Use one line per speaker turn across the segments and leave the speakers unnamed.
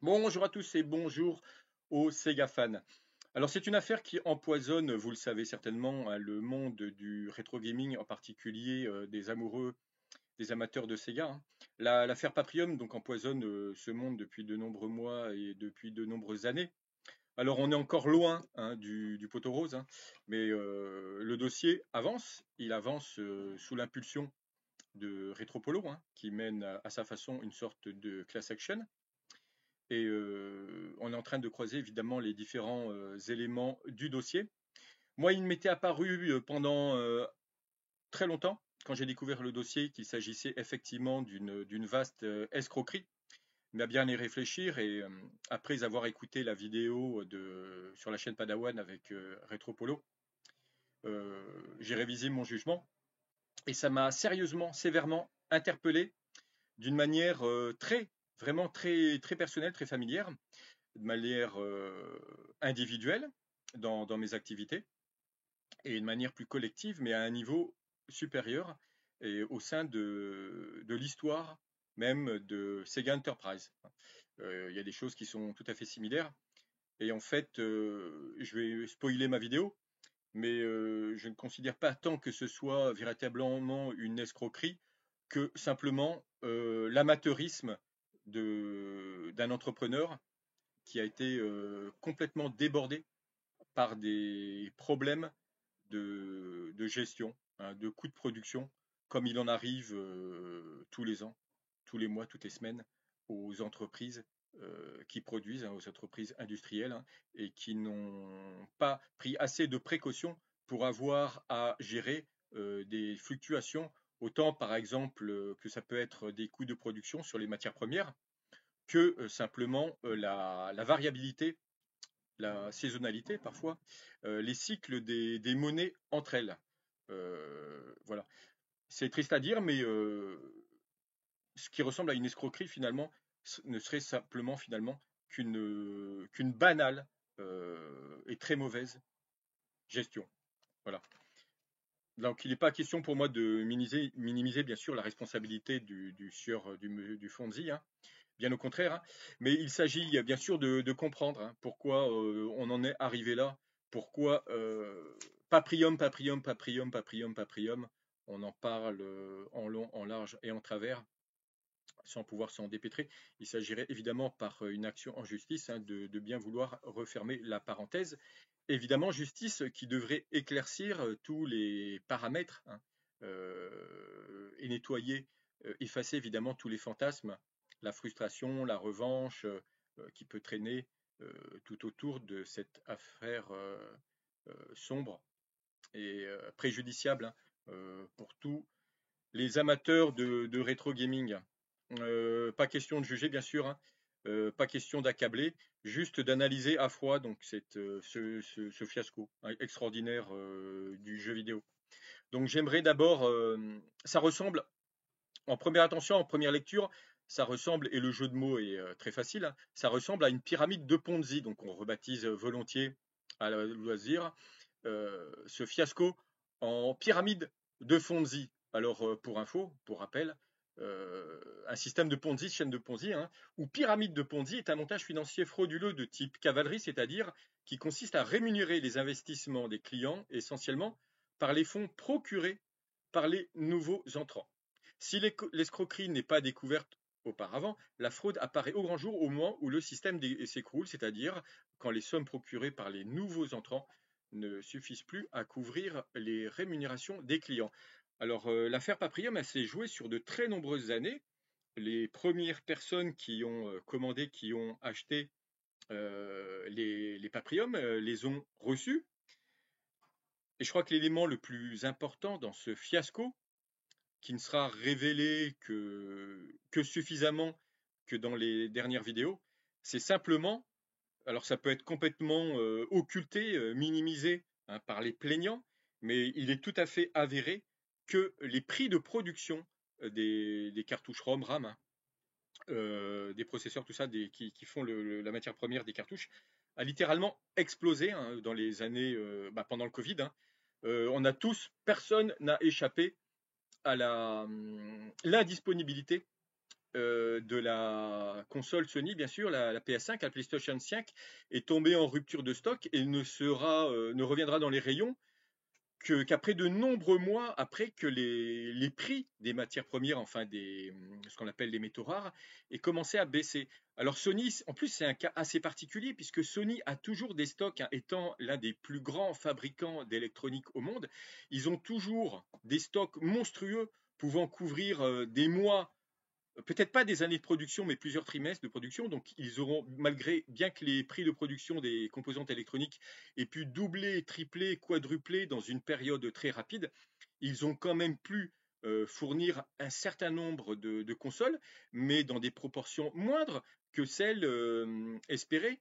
Bonjour à tous et bonjour aux Sega fans. Alors c'est une affaire qui empoisonne, vous le savez certainement, hein, le monde du rétro gaming, en particulier des amoureux, des amateurs de Sega, hein. L'affaire Paprium donc empoisonne ce monde depuis de nombreux mois et depuis de nombreuses années. Alors on est encore loin, hein, du poteau rose, hein, mais le dossier avance. Il avance sous l'impulsion de Retropolo, hein, qui mène à sa façon une sorte de class action. Et on est en train de croiser évidemment les différents éléments du dossier. Moi, il m'était apparu pendant très longtemps, quand j'ai découvert le dossier, qu'il s'agissait effectivement d'une vaste escroquerie. Mais à bien y réfléchir, et après avoir écouté la vidéo sur la chaîne Padawan avec Retropolo, j'ai révisé mon jugement et ça m'a sérieusement, sévèrement interpellé d'une manière vraiment très personnelle, très familière, de manière individuelle dans mes activités et de manière plus collective, mais à un niveau supérieur et au sein de l'histoire même de Sega Enterprise. Il y a des choses qui sont tout à fait similaires. Et en fait, je vais spoiler ma vidéo, mais je ne considère pas tant que ce soit véritablement une escroquerie que simplement l'amateurisme d'un entrepreneur qui a été complètement débordé par des problèmes de gestion, hein, de coûts de production, comme il en arrive tous les ans, tous les mois, toutes les semaines, aux entreprises qui produisent, hein, aux entreprises industrielles, hein, et qui n'ont pas pris assez de précautions pour avoir à gérer des fluctuations, autant par exemple que ça peut être des coûts de production sur les matières premières, que simplement la variabilité, la saisonnalité parfois, les cycles des monnaies entre elles. Voilà. C'est triste à dire, mais ce qui ressemble à une escroquerie finalement ne serait simplement finalement qu'une banale et très mauvaise gestion. Voilà. Donc il n'est pas question pour moi de minimiser bien sûr la responsabilité du sieur du Fonzi, hein, bien au contraire, hein. Mais il s'agit bien sûr de comprendre, hein, pourquoi on en est arrivé là, pourquoi Paprium, Paprium, Paprium, Paprium, Paprium, on en parle en long, en large et en travers, sans pouvoir s'en dépêtrer. Il s'agirait évidemment par une action en justice, hein, de bien vouloir refermer la parenthèse. Évidemment, justice qui devrait éclaircir tous les paramètres, hein, et nettoyer, effacer évidemment tous les fantasmes, la frustration, la revanche qui peut traîner tout autour de cette affaire sombre et préjudiciable, hein, pour tous les amateurs de rétro gaming. Pas question de juger, bien sûr, hein, pas question d'accabler, juste d'analyser à froid donc ce fiasco, hein, extraordinaire du jeu vidéo. Donc j'aimerais d'abord, ça ressemble, en première attention, en première lecture, ça ressemble, et le jeu de mots est très facile, hein, ça ressemble à une pyramide de Ponzi, donc on rebaptise volontiers à la loisir ce fiasco en pyramide de Ponzi. Alors, pour info, pour rappel, un système de Ponzi, chaîne de Ponzi, hein, ou pyramide de Ponzi est un montage financier frauduleux de type cavalerie, c'est-à-dire qui consiste à rémunérer les investissements des clients essentiellement par les fonds procurés par les nouveaux entrants. Si l'escroquerie n'est pas découverte auparavant, la fraude apparaît au grand jour au moment où le système s'écroule, c'est-à-dire quand les sommes procurées par les nouveaux entrants ne suffisent plus à couvrir les rémunérations des clients. Alors, l'affaire Paprium, elle s'est jouée sur de très nombreuses années. Les premières personnes qui ont commandé, qui ont acheté les Paprium, les ont reçus. Et je crois que l'élément le plus important dans ce fiasco, qui ne sera révélé que suffisamment que dans les dernières vidéos, c'est simplement, alors ça peut être complètement occulté, minimisé, hein, par les plaignants, mais il est tout à fait avéré que les prix de production des cartouches ROM, RAM, hein, des processeurs, tout ça, qui font la matière première des cartouches, a littéralement explosé, hein, dans les années, pendant le Covid, hein. On a personne n'a échappé à l'indisponibilité de la console Sony, bien sûr, la PS5, la PlayStation 5, est tombée en rupture de stock et ne reviendra dans les rayons qu'après de nombreux mois, après que les prix des matières premières, enfin ce qu'on appelle les métaux rares, aient commencé à baisser. Alors Sony, en plus, c'est un cas assez particulier puisque Sony a toujours des stocks, hein, étant l'un des plus grands fabricants d'électronique au monde. Ils ont toujours des stocks monstrueux pouvant couvrir des mois, peut-être pas des années de production, mais plusieurs trimestres de production. Donc, ils auront, malgré, bien que les prix de production des composantes électroniques aient pu doubler, tripler, quadrupler dans une période très rapide, ils ont quand même pu fournir un certain nombre de consoles, mais dans des proportions moindres que celles espérées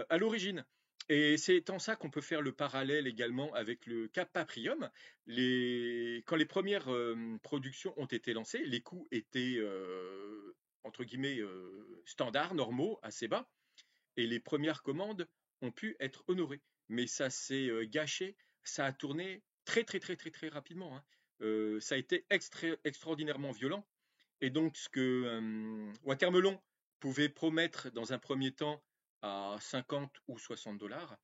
à l'origine. Et c'est en ça qu'on peut faire le parallèle également avec le cas Paprium. Quand les premières productions ont été lancées, les coûts étaient entre guillemets standards, normaux, assez bas, et les premières commandes ont pu être honorées. Mais ça s'est gâché, ça a tourné très très très très très rapidement, hein. Ça a été extraordinairement violent. Et donc ce que Watermelon pouvait promettre dans un premier temps à 50 ou 60 dollars,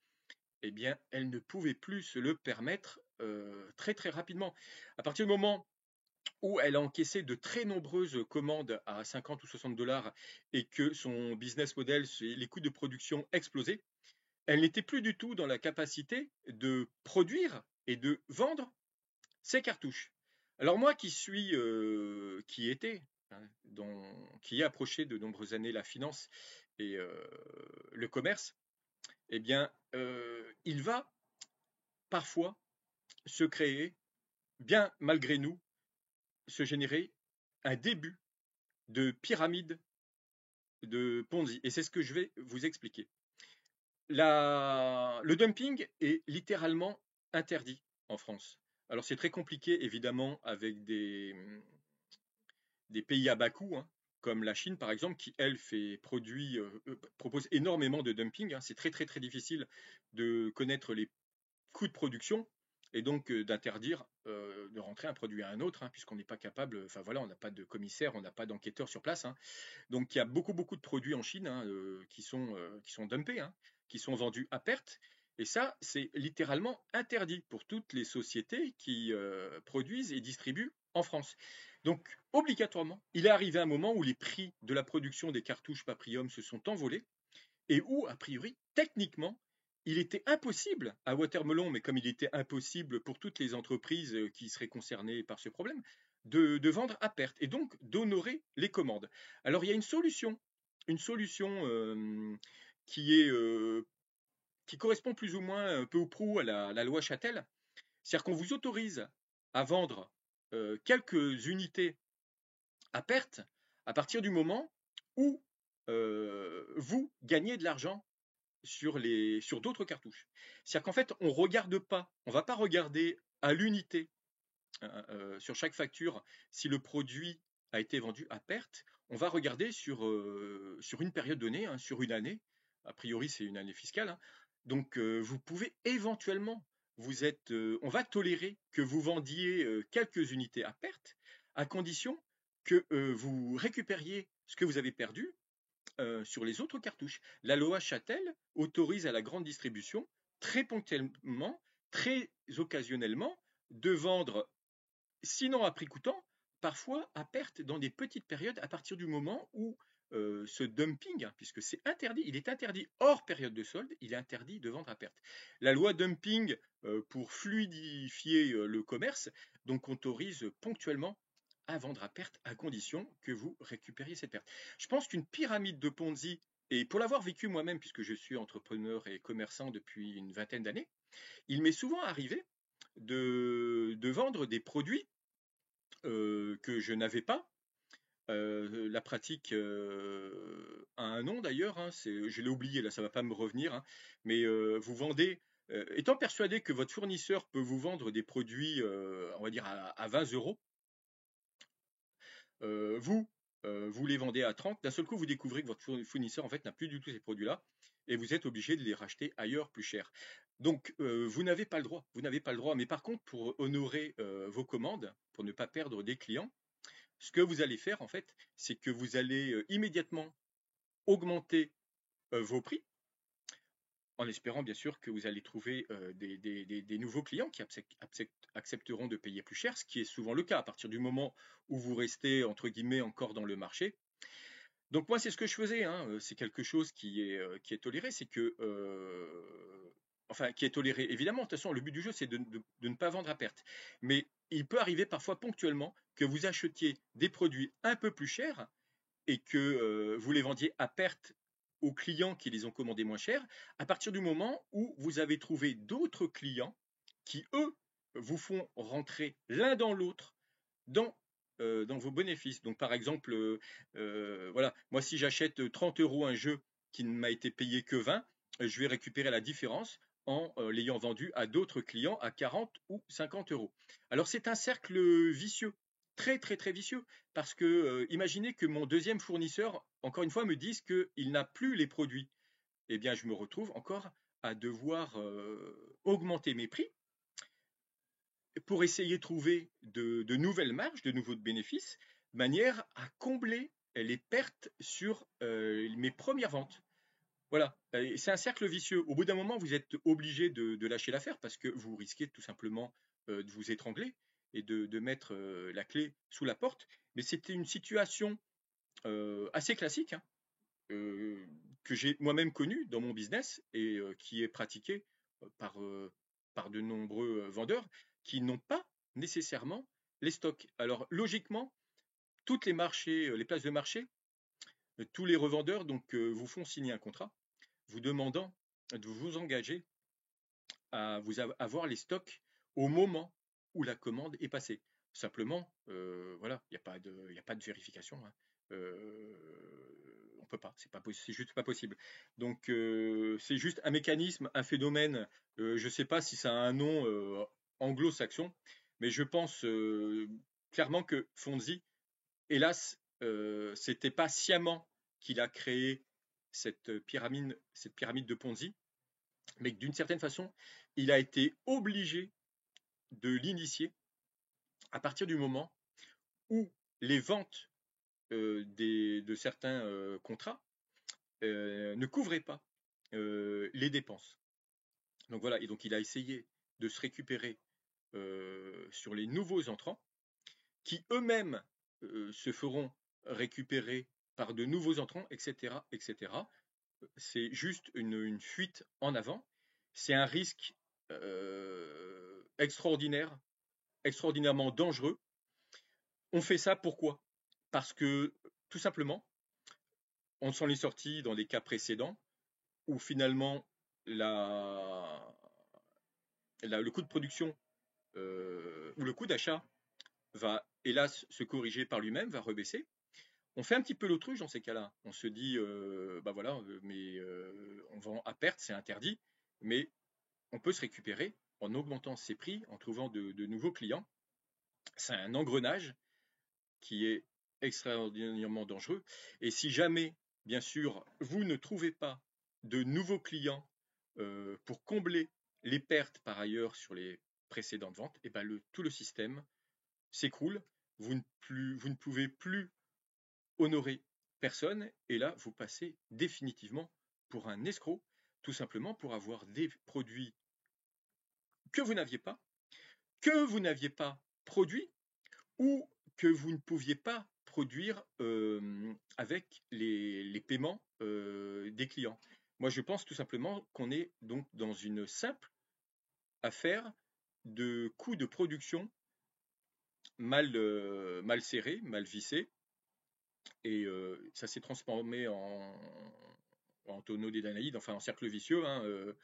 eh bien, elle ne pouvait plus se le permettre très très rapidement. À partir du moment où elle a encaissé de très nombreuses commandes à 50 ou 60 dollars et que son business model, les coûts de production explosaient, elle n'était plus du tout dans la capacité de produire et de vendre ses cartouches. Alors moi hein, qui ai approché de nombreuses années la finance et le commerce, eh bien, il va parfois se créer, bien malgré nous, se générer un début de pyramide de Ponzi. Et c'est ce que je vais vous expliquer. Le dumping est littéralement interdit en France. Alors c'est très compliqué évidemment avec des pays à bas coût, hein, comme la Chine par exemple, qui elle propose énormément de dumping, hein. C'est très très très difficile de connaître les coûts de production et donc d'interdire de rentrer un produit à un autre, hein, puisqu'on n'est pas capable, enfin voilà, on n'a pas de commissaire, on n'a pas d'enquêteur sur place, hein. Donc il y a beaucoup beaucoup de produits en Chine, hein, qui sont dumpés, hein, qui sont vendus à perte. Et ça, c'est littéralement interdit pour toutes les sociétés qui produisent et distribuent en France. Donc, obligatoirement, il est arrivé un moment où les prix de la production des cartouches Paprium se sont envolés et où, a priori, techniquement, il était impossible à Watermelon, mais comme il était impossible pour toutes les entreprises qui seraient concernées par ce problème, de vendre à perte et donc d'honorer les commandes. Alors il y a une solution qui est qui correspond plus ou moins un peu ou prou à la loi Châtel, c'est-à-dire qu'on vous autorise à vendre quelques unités à perte à partir du moment où vous gagnez de l'argent sur d'autres cartouches. C'est-à-dire qu'en fait, on va pas regarder à l'unité sur chaque facture si le produit a été vendu à perte. On va regarder sur une période donnée, hein, sur une année. A priori, c'est une année fiscale, hein. Donc, vous pouvez éventuellement, on va tolérer que vous vendiez quelques unités à perte, à condition que vous récupériez ce que vous avez perdu sur les autres cartouches. La loi Châtel autorise à la grande distribution, très ponctuellement, très occasionnellement, de vendre, sinon à prix coûtant, parfois à perte dans des petites périodes à partir du moment où ce dumping, hein, puisque c'est interdit, il est interdit hors période de solde, il est interdit de vendre à perte. La loi dumping, pour fluidifier le commerce, donc autorise ponctuellement à vendre à perte à condition que vous récupériez cette perte. Je pense qu'une pyramide de Ponzi, et pour l'avoir vécu moi-même, puisque je suis entrepreneur et commerçant depuis une vingtaine d'années, il m'est souvent arrivé de vendre des produits que je n'avais pas. La pratique a un nom d'ailleurs, hein, je l'ai oublié là, ça va pas me revenir, hein, mais vous vendez, étant persuadé que votre fournisseur peut vous vendre des produits, on va dire à 20 euros, vous, vous les vendez à 30, d'un seul coup vous découvrez que votre fournisseur en fait n'a plus du tout ces produits-là et vous êtes obligé de les racheter ailleurs plus cher. Donc vous n'avez pas le droit, mais par contre pour honorer vos commandes, pour ne pas perdre des clients, ce que vous allez faire, en fait, c'est que vous allez immédiatement augmenter vos prix, en espérant bien sûr que vous allez trouver des nouveaux clients qui accepteront de payer plus cher, ce qui est souvent le cas à partir du moment où vous restez, entre guillemets, encore dans le marché. Donc moi, c'est ce que je faisais, hein. C'est quelque chose qui est toléré, c'est que, enfin, qui est toléré, évidemment. De toute façon, le but du jeu, c'est de ne pas vendre à perte. Mais il peut arriver parfois ponctuellement que vous achetiez des produits un peu plus chers et que vous les vendiez à perte aux clients qui les ont commandés moins cher, à partir du moment où vous avez trouvé d'autres clients qui, eux, vous font rentrer l'un dans l'autre dans vos bénéfices. Donc, par exemple, voilà, moi, si j'achète 30 euros un jeu qui ne m'a été payé que 20, je vais récupérer la différence en l'ayant vendu à d'autres clients à 40 ou 50 euros. Alors, c'est un cercle vicieux, très, très, très vicieux, parce que imaginez que mon deuxième fournisseur, encore une fois, me dise qu'il n'a plus les produits. Eh bien, je me retrouve encore à devoir augmenter mes prix pour essayer de trouver de nouvelles marges, de nouveaux bénéfices, de manière à combler les pertes sur mes premières ventes. Voilà, c'est un cercle vicieux. Au bout d'un moment, vous êtes obligé de lâcher l'affaire parce que vous risquez tout simplement de vous étrangler et de mettre la clé sous la porte. Mais c'était une situation assez classique, hein, euh, que j'ai moi-même connue dans mon business et qui est pratiquée par, par de nombreux vendeurs qui n'ont pas nécessairement les stocks. Alors logiquement, toutes les marchés, les places de marché, tous les revendeurs donc vous font signer un contrat vous demandant de vous engager à vous avoir les stocks au moment où la commande est passée. Simplement, voilà, il y a pas de vérification, hein. On peut pas, c'est juste pas possible. Donc, c'est juste un mécanisme, un phénomène. Je ne sais pas si ça a un nom anglo-saxon, mais je pense clairement que Fonzi, hélas, c'était pas sciemment qu'il a créé cette pyramide de Ponzi, mais que d'une certaine façon, il a été obligé de l'initier à partir du moment où les ventes de certains contrats ne couvraient pas les dépenses. Donc voilà, et donc il a essayé de se récupérer sur les nouveaux entrants qui eux-mêmes se feront récupérer par de nouveaux entrants, etc., etc. C'est juste une fuite en avant. C'est un risque extraordinaire, extraordinairement dangereux. On fait ça pourquoi? Parce que tout simplement, on s'en est sorti dans les cas précédents où finalement la, le coût de production ou le coût d'achat va hélas se corriger par lui-même, va rebaisser. On fait un petit peu l'autruche dans ces cas-là. On se dit, bah voilà, mais on vend à perte, c'est interdit, mais on peut se récupérer en augmentant ses prix, en trouvant de nouveaux clients. C'est un engrenage qui est extraordinairement dangereux. Et si jamais, bien sûr, vous ne trouvez pas de nouveaux clients pour combler les pertes par ailleurs sur les précédentes ventes, et ben tout le système s'écroule. Vous ne pouvez plus honorer personne. Et là, vous passez définitivement pour un escroc, tout simplement pour avoir des produits que vous n'aviez pas produits ou que vous ne pouviez pas produire avec les paiements des clients. Moi, je pense tout simplement qu'on est donc dans une simple affaire de coûts de production mal serrés, mal vissés, et ça s'est transformé en tonneau des Danaïdes, enfin en cercle vicieux, hein.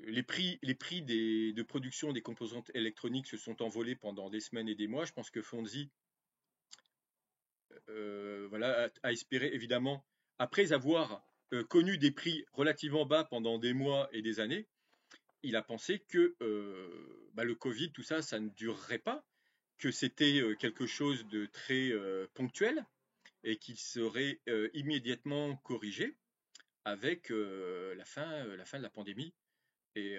Les prix de production des composantes électroniques se sont envolés pendant des semaines et des mois. Je pense que Fonzi voilà, a espéré évidemment, après avoir connu des prix relativement bas pendant des mois et des années, il a pensé que bah, le Covid, tout ça, ça ne durerait pas, que c'était quelque chose de très ponctuel et qu'il serait immédiatement corrigé avec la fin de la pandémie et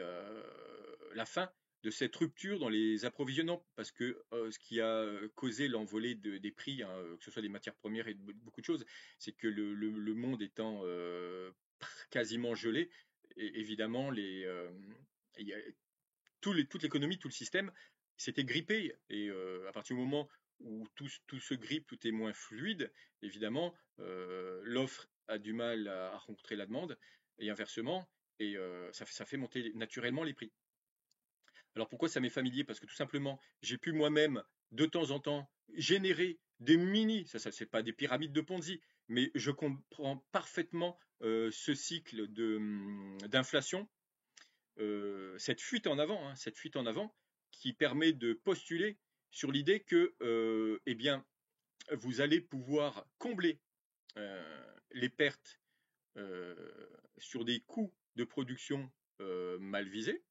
la fin de cette rupture dans les approvisionnements, parce que ce qui a causé l'envolée des prix, hein, que ce soit des matières premières et de beaucoup de choses, c'est que le monde étant quasiment gelé, et évidemment, il y a toute l'économie, tout le système s'était grippé. Et à partir du moment où tout se grippe, tout est moins fluide, évidemment, l'offre a du mal à rencontrer la demande, et inversement, et ça fait monter naturellement les prix. Alors pourquoi ça m'est familier? Parce que tout simplement, j'ai pu moi-même, de temps en temps, générer des mini, ça c'est pas des pyramides de Ponzi, mais je comprends parfaitement ce cycle d'inflation, cette fuite en avant, hein, cette fuite en avant qui permet de postuler sur l'idée que, eh bien, vous allez pouvoir combler les pertes euh, sur des coûts de production mal visés,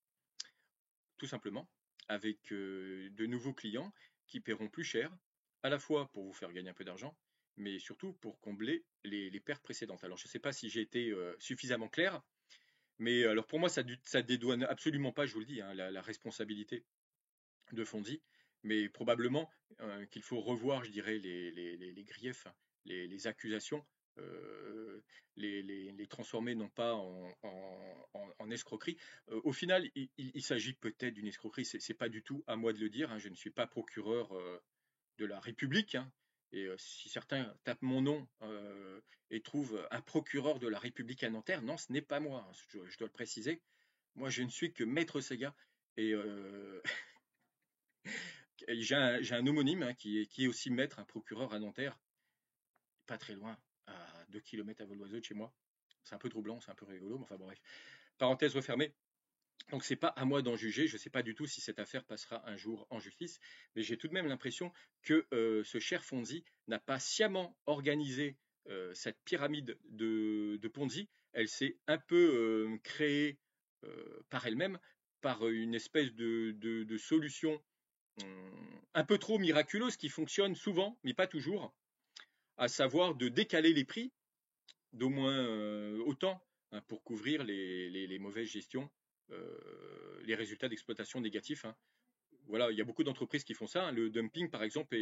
tout simplement, avec de nouveaux clients qui paieront plus cher, à la fois pour vous faire gagner un peu d'argent, mais surtout pour combler les pertes précédentes. Alors, je ne sais pas si j'ai été suffisamment clair, mais alors pour moi, ça dédouane absolument pas, je vous le dis, hein, la responsabilité de Fonzi, mais probablement qu'il faut revoir, je dirais, les griefs, les accusations, euh, les transformer non pas en escroquerie. Au final, il s'agit peut-être d'une escroquerie, c'est pas du tout à moi de le dire, hein, je ne suis pas procureur de la République, hein, et si certains tapent mon nom et trouvent un procureur de la République à Nanterre, non, ce n'est pas moi, hein, je dois le préciser. Moi, je ne suis que Maître Sega, et j'ai un homonyme, hein, qui est aussi maître, un procureur à Nanterre, pas très loin, à 2 kilomètres à vol d'oiseau de chez moi. C'est un peu troublant, c'est un peu rigolo, mais enfin bon, bref. Parenthèse refermée. Donc c'est pas à moi d'en juger, je ne sais pas du tout si cette affaire passera un jour en justice, mais j'ai tout de même l'impression que ce cher Fonzi n'a pas sciemment organisé cette pyramide de Ponzi. Elle s'est un peu créée par elle-même, par une espèce de solution un peu trop miraculeuse qui fonctionne souvent, mais pas toujours, à savoir de décaler les prix d'au moins autant, hein, pour couvrir les mauvaises gestions, les résultats d'exploitation négatifs, hein. Voilà, il y a beaucoup d'entreprises qui font ça, hein. Le dumping, par exemple,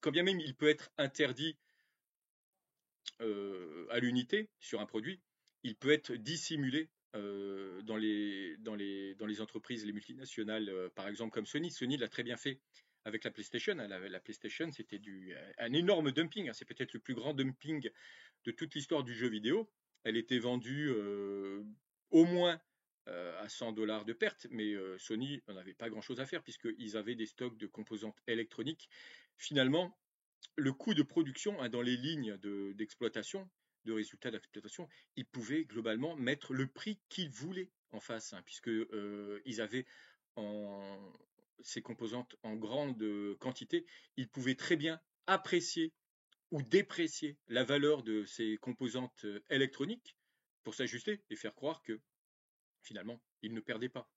quand bien même il peut être interdit à l'unité sur un produit, il peut être dissimulé dans les entreprises, les multinationales, par exemple comme Sony. Sony l'a très bien fait avec la PlayStation, hein. La PlayStation, c'était un énorme dumping, hein. C'est peut-être le plus grand dumping de toute l'histoire du jeu vidéo. Elle était vendue au moins à 100 dollars de perte, mais Sony n'en avait pas grand-chose à faire puisqu'ils avaient des stocks de composantes électroniques. Finalement, le coût de production, hein, dans les lignes d'exploitation, de résultats d'exploitation, ils pouvaient globalement mettre le prix qu'ils voulaient en face, hein, puisque ils avaient en, ces composantes en grande quantité, ils pouvaient très bien apprécier ou déprécier la valeur de ces composantes électroniques pour s'ajuster et faire croire que finalement, ils ne perdaient pas.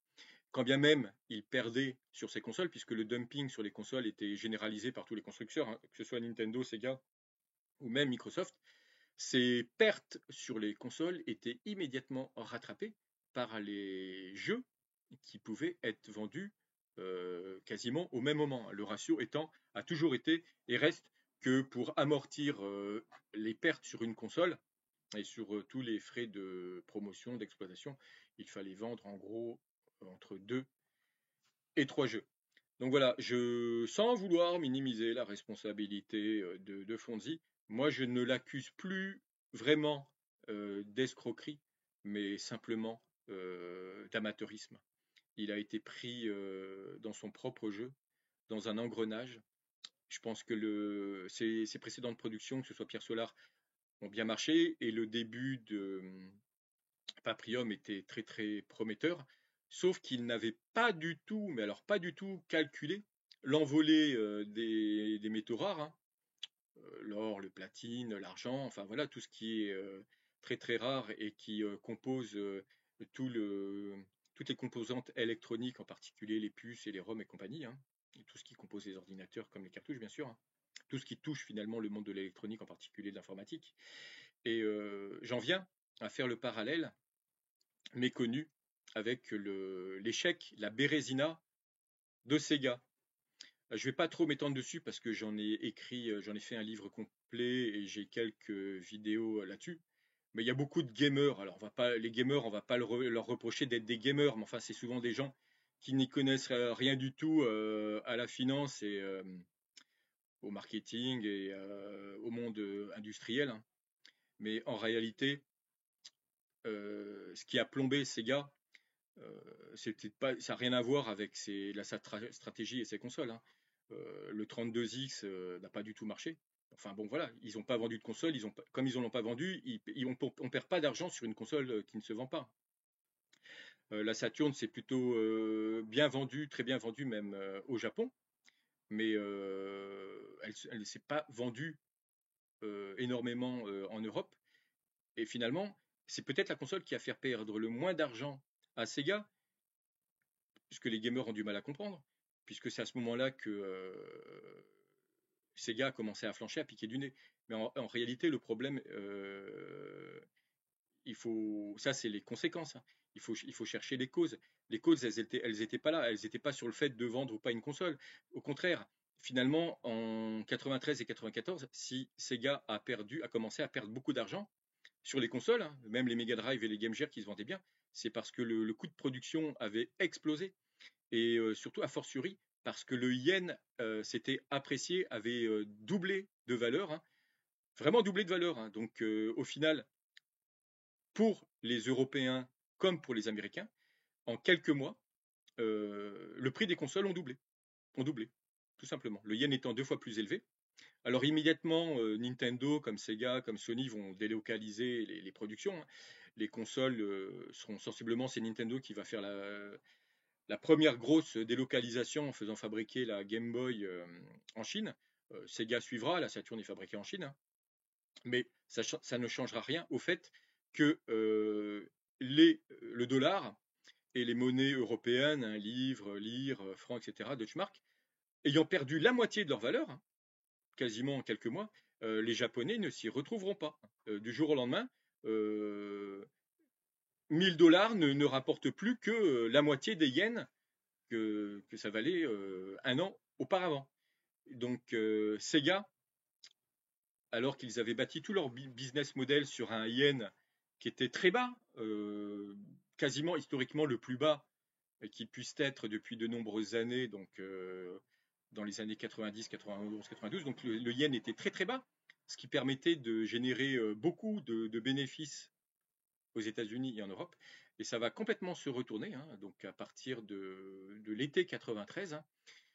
Quand bien même ils perdaient sur ces consoles, puisque le dumping sur les consoles était généralisé par tous les constructeurs, hein, que ce soit Nintendo, Sega ou même Microsoft, ces pertes sur les consoles étaient immédiatement rattrapées par les jeux qui pouvaient être vendus quasiment au même moment. Le ratio étant, a toujours été et reste que pour amortir les pertes sur une console et sur tous les frais de promotion, d'exploitation, il fallait vendre en gros entre 2 et 3 jeux. Donc voilà, sans vouloir minimiser la responsabilité de Fonzi, moi je ne l'accuse plus vraiment d'escroquerie, mais simplement d'amateurisme. Il a été pris dans son propre jeu, dans un engrenage. Je pense que ses précédentes productions, que ce soit Pierre Solar, ont bien marché, et le début de Paprium était très très prometteur, sauf qu'il n'avait pas du tout, mais alors pas du tout calculé l'envolée des métaux rares, hein, l'or, le platine, l'argent, enfin voilà, tout ce qui est très très rare et qui compose tout le, toutes les composantes électroniques, en particulier les puces et les ROM et compagnie, hein, et tout ce qui compose les ordinateurs comme les cartouches bien sûr, hein, tout ce qui touche finalement le monde de l'électronique, en particulier de l'informatique. Et j'en viens à faire le parallèle méconnu avec l'échec, la Bérésina de Sega. Je ne vais pas trop m'étendre dessus parce que j'en ai fait un livre complet et j'ai quelques vidéos là-dessus. Mais il y a beaucoup de gamers. Alors, les gamers, on va pas leur reprocher d'être des gamers, mais enfin, c'est souvent des gens qui n'y connaissent rien du tout à la finance et au marketing et au monde industriel, hein. Mais en réalité, ce qui a plombé Sega, ça n'a rien à voir avec sa stratégie et ses consoles, hein. Le 32X n'a pas du tout marché. Enfin bon, voilà, ils n'ont pas vendu de console, comme ils n'en ont pas vendu, on perd pas d'argent sur une console qui ne se vend pas. La Saturn, c'est plutôt bien vendu, très bien vendu même au Japon, mais elle ne s'est pas vendue énormément en Europe. Et finalement, c'est peut-être la console qui a fait perdre le moins d'argent à Sega, puisque les gamers ont du mal à comprendre, puisque c'est à ce moment-là que Sega a commencé à flancher, à piquer du nez. Mais en réalité, le problème, ça c'est les conséquences, hein. Il faut chercher les causes. Les causes, elles étaient pas là. Elles n'étaient pas sur le fait de vendre ou pas une console. Au contraire, finalement, en 93 et 94, si Sega a commencé à perdre beaucoup d'argent sur les consoles, hein, même les Mega Drive et les Game Gear qui se vendaient bien, c'est parce que le coût de production avait explosé et surtout a fortiori parce que le yen s'était apprécié, avait doublé de valeur, hein, vraiment doublé de valeur, hein. Donc au final, pour les Européens comme pour les Américains, en quelques mois, le prix des consoles ont doublé, tout simplement. Le yen étant 2 fois plus élevé. Alors immédiatement, Nintendo, comme Sega, comme Sony vont délocaliser les productions, hein. Les consoles seront sensiblement, c'est Nintendo qui va faire la première grosse délocalisation en faisant fabriquer la Game Boy en Chine. Sega suivra, la Saturn est fabriquée en Chine, hein. Mais ça ne changera rien au fait que le dollar et les monnaies européennes, hein, livre, lire, franc, etc., Deutschmark, ayant perdu la moitié de leur valeur, hein, quasiment en quelques mois, les Japonais ne s'y retrouveront pas. Du jour au lendemain, 1000 $ ne rapportent plus que la moitié des yens que ça valait un an auparavant. Donc Sega, alors qu'ils avaient bâti tout leur business model sur un yen qui était très bas, quasiment historiquement le plus bas qui puisse être depuis de nombreuses années, donc dans les années 90, 91, 92. Donc le yen était très très bas, ce qui permettait de générer beaucoup de bénéfices aux États-Unis et en Europe. Et ça va complètement se retourner, hein, donc à partir de l'été 93, hein,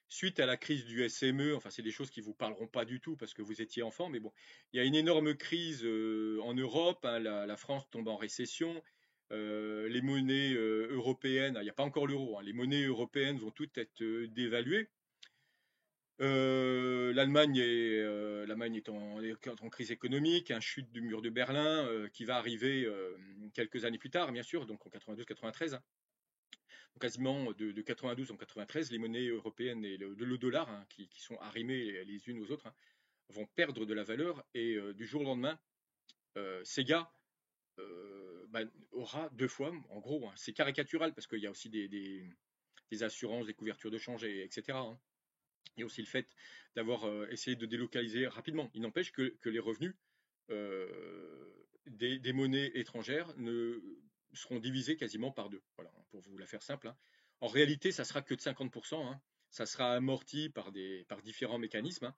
suite à la crise du SME. Enfin, c'est des choses qui vous parleront pas du tout parce que vous étiez enfant, mais bon, il y a une énorme crise en Europe, hein, la France tombe en récession. Les monnaies européennes, il n'y a pas encore l'euro, hein, les monnaies européennes vont toutes être dévaluées. L'Allemagne est en crise économique, un chute du mur de Berlin qui va arriver quelques années plus tard, bien sûr, donc en 92-93. Donc quasiment de 92 en 93, les monnaies européennes et le dollar, hein, qui sont arrimées les unes aux autres, hein, vont perdre de la valeur et du jour au lendemain, Sega bah, aura 2 fois, en gros, hein, c'est caricatural parce qu'il y a aussi des assurances, des couvertures de change, etc., hein. Il y a aussi le fait d'avoir essayé de délocaliser rapidement. Il n'empêche que les revenus des monnaies étrangères seront divisés quasiment par deux. Voilà, pour vous la faire simple, hein. En réalité, ça sera que de 50%, hein. Ça sera amorti par différents mécanismes, hein,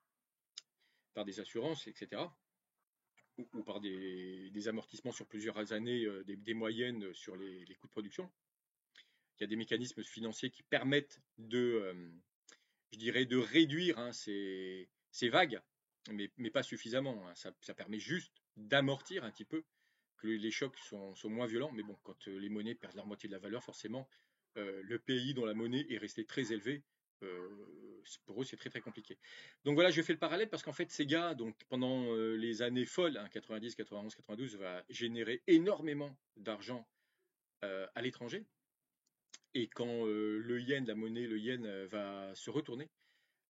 par des assurances, etc., ou par des amortissements sur plusieurs années, des moyennes sur les coûts de production. Il y a des mécanismes financiers qui permettent je dirais, de réduire, hein, ces vagues, mais pas suffisamment, hein. Ça permet juste d'amortir un petit peu, que les chocs sont moins violents. Mais bon, quand les monnaies perdent la moitié de la valeur, forcément, le pays dont la monnaie est restée très élevée, pour eux, c'est très très compliqué. Donc voilà, je fais le parallèle parce qu'en fait, Sega, donc, pendant les années folles, hein, 90, 91, 92, va générer énormément d'argent à l'étranger. Et quand la monnaie, le yen, va se retourner,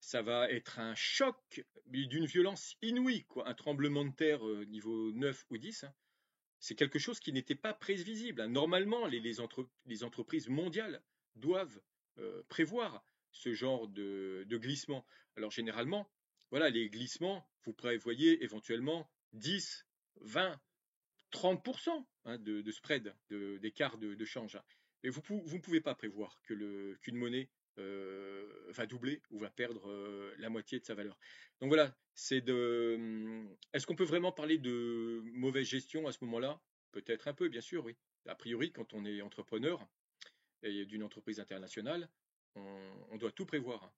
ça va être un choc d'une violence inouïe, quoi. Un tremblement de terre niveau 9 ou 10, hein. C'est quelque chose qui n'était pas prévisible, hein. Normalement, les entreprises mondiales doivent prévoir ce genre de glissement. Alors généralement, voilà, les glissements, vous prévoyez éventuellement 10, 20, 30% hein, de spread, d'écart de change, hein. Mais vous ne pouvez pas prévoir qu'une monnaie va doubler ou va perdre la moitié de sa valeur. Donc voilà, est-ce qu'on peut vraiment parler de mauvaise gestion à ce moment-là? Peut-être un peu, bien sûr, oui. A priori, quand on est entrepreneur et d'une entreprise internationale, on doit tout prévoir, hein.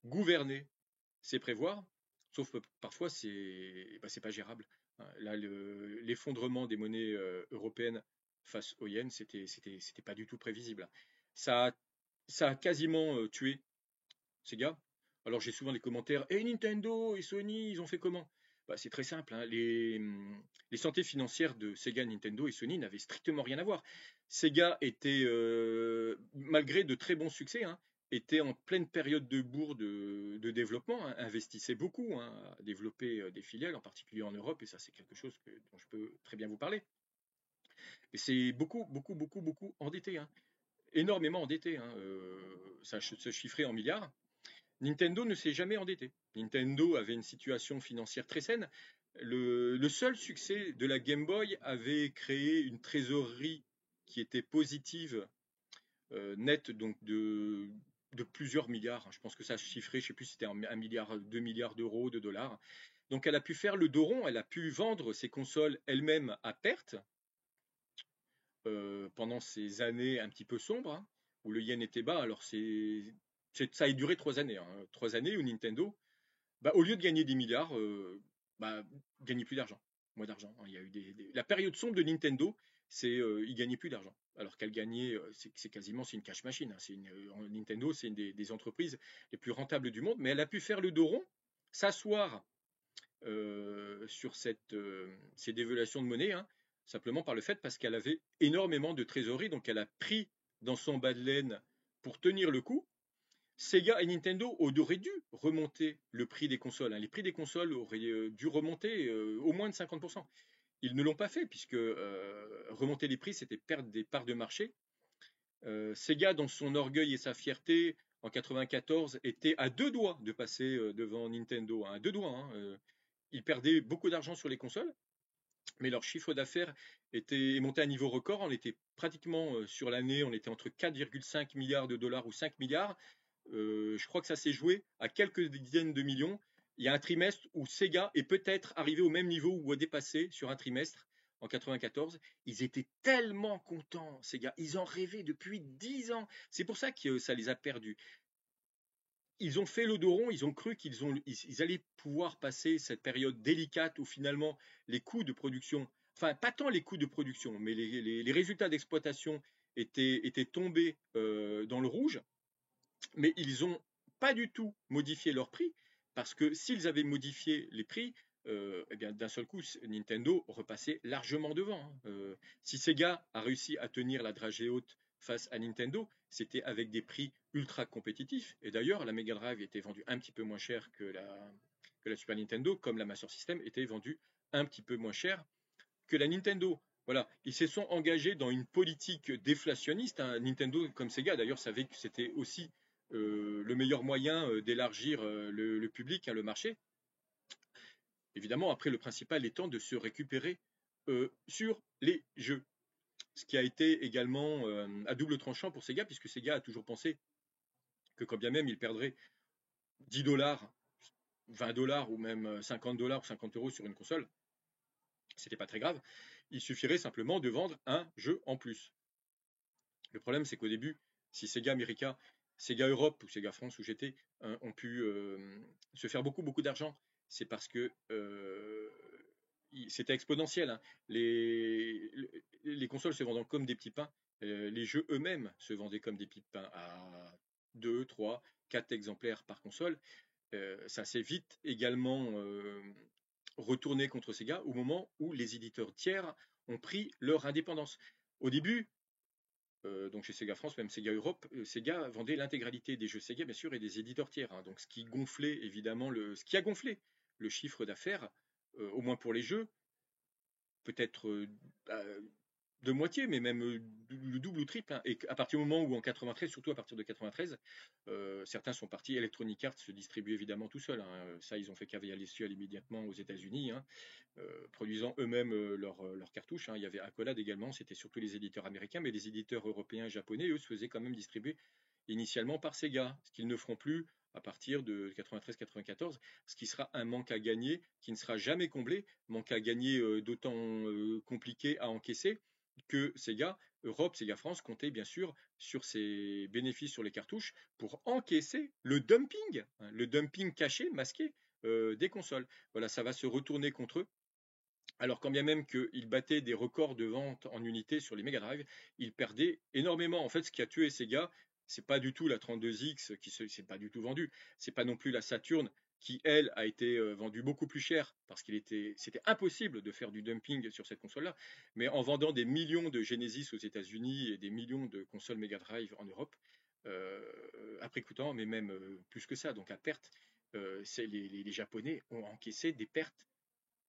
Gouverner, c'est prévoir, sauf que parfois c'est pas gérable, hein. Là, l'effondrement des monnaies européennes face au yen, c'était pas du tout prévisible. Ça, ça a quasiment tué Sega. Alors j'ai souvent des commentaires, et Nintendo et Sony, ils ont fait comment? Bah, c'est très simple, hein. Les santé financières de Sega, Nintendo et Sony n'avaient strictement rien à voir. Sega était, malgré de très bons succès, hein, était en pleine période de bourre de développement, hein, investissait beaucoup, hein, à développer des filiales, en particulier en Europe, et ça c'est quelque chose dont je peux très bien vous parler. Et c'est beaucoup, beaucoup, beaucoup, beaucoup endetté, hein, énormément endetté, hein, ça se chiffrait en milliards. Nintendo ne s'est jamais endetté. Nintendo avait une situation financière très saine. Le seul succès de la Game Boy avait créé une trésorerie qui était positive, nette donc de plusieurs milliards. Je pense que ça se chiffrait, je ne sais plus si c'était 1 milliard, 2 milliards d'euros, de dollars. Donc elle a pu faire le dos rond, elle a pu vendre ses consoles elle-même à perte pendant ces années un petit peu sombres, hein, où le yen était bas. Alors ça a duré 3 années, hein. 3 années où Nintendo, bah, au lieu de gagner des milliards, bah, gagnait plus d'argent, moins d'argent, hein. Il y a eu la période sombre de Nintendo, il gagnait plus d'argent. Alors qu'elle gagnait, c'est une cash machine, hein. Nintendo, c'est une des entreprises les plus rentables du monde, mais elle a pu faire le dos rond, s'asseoir sur ces dévaluations de monnaie, hein, simplement par le fait parce qu'elle avait énormément de trésorerie, donc elle a pris dans son bas de laine pour tenir le coup. Sega et Nintendo auraient dû remonter le prix des consoles, hein. Les prix des consoles auraient dû remonter au moins de 50%. Ils ne l'ont pas fait, puisque remonter les prix, c'était perdre des parts de marché. Sega, dans son orgueil et sa fierté, en 94, était à 2 doigts de passer devant Nintendo, hein, à 2 doigts, hein. Ils perdaient beaucoup d'argent sur les consoles, mais leur chiffre d'affaires était monté à un niveau record. On était pratiquement sur l'année, on était entre 4,5 milliards de dollars ou 5 milliards. Je crois que ça s'est joué à quelques dizaines de millions. Il y a un trimestre où Sega est peut-être arrivé au même niveau ou a dépassé sur un trimestre en 94. Ils étaient tellement contents, Sega. Ils en rêvaient depuis 10 ans. C'est pour ça que ça les a perdus. Ils ont fait le dos rond, ils ont cru ils allaient pouvoir passer cette période délicate où finalement les coûts de production, enfin pas tant les coûts de production, mais les résultats d'exploitation étaient tombés dans le rouge, mais ils n'ont pas du tout modifié leur prix, parce que s'ils avaient modifié les prix, eh bien d'un seul coup, Nintendo repassait largement devant, hein. Si Sega a réussi à tenir la dragée haute face à Nintendo, c'était avec des prix ultra compétitifs. Et d'ailleurs, la Mega Drive était vendue un petit peu moins cher que la Super Nintendo, comme la Master System était vendue un petit peu moins cher que la Nintendo. Voilà, ils se sont engagés dans une politique déflationniste, hein. Nintendo, comme Sega, d'ailleurs, savait que c'était aussi le meilleur moyen d'élargir le public, hein, le marché. Évidemment, après, le principal étant de se récupérer sur les jeux. Ce qui a été également à double tranchant pour Sega, puisque Sega a toujours pensé que quand bien même il perdrait 10 dollars, 20 dollars ou même 50 dollars ou 50 euros sur une console, c'était pas très grave. Il suffirait simplement de vendre un jeu en plus. Le problème, c'est qu'au début, si Sega America, Sega Europe ou Sega France où j'étais ont pu se faire beaucoup, beaucoup d'argent, c'est parce que c'était exponentiel, hein. Les consoles se vendant comme des petits pains, les jeux eux-mêmes se vendaient comme des petits pains à 2, 3, 4 exemplaires par console. Ça s'est vite également retourné contre Sega au moment où les éditeurs tiers ont pris leur indépendance. Au début, donc chez Sega France, même Sega Europe, Sega vendait l'intégralité des jeux Sega, bien sûr, et des éditeurs tiers, hein. Donc ce qui gonflait évidemment ce qui a gonflé le chiffre d'affaires, au moins pour les jeux, peut-être de moitié, mais même le double ou triple, hein. Et à partir du moment où en 93, surtout à partir de 93, certains sont partis. Electronic Arts se distribue évidemment tout seul, hein. Ça, ils ont fait cavalier ciel immédiatement aux États-Unis, hein, produisant eux-mêmes leurs cartouches, hein. Il y avait Accolade également, c'était surtout les éditeurs américains, mais les éditeurs européens et japonais, eux, se faisaient quand même distribuer initialement par Sega, ce qu'ils ne feront plus à partir de 93-94, ce qui sera un manque à gagner qui ne sera jamais comblé, manque à gagner d'autant compliqué à encaisser que Sega Europe, Sega France comptait bien sûr sur ses bénéfices sur les cartouches pour encaisser hein, le dumping caché, masqué des consoles. Voilà, ça va se retourner contre eux. Alors quand bien même qu'ils battaient des records de vente en unité sur les Mega Drive, ils perdaient énormément. En fait, ce qui a tué Sega, c'est pas du tout la 32X qui s'est pas du tout vendue. C'est pas non plus la Saturn qui, elle, a été vendue beaucoup plus cher parce c'était impossible de faire du dumping sur cette console-là. Mais en vendant des millions de Genesis aux États-Unis et des millions de consoles Mega Drive en Europe, après coûtant, mais même plus que ça, donc à perte, les Japonais ont encaissé des pertes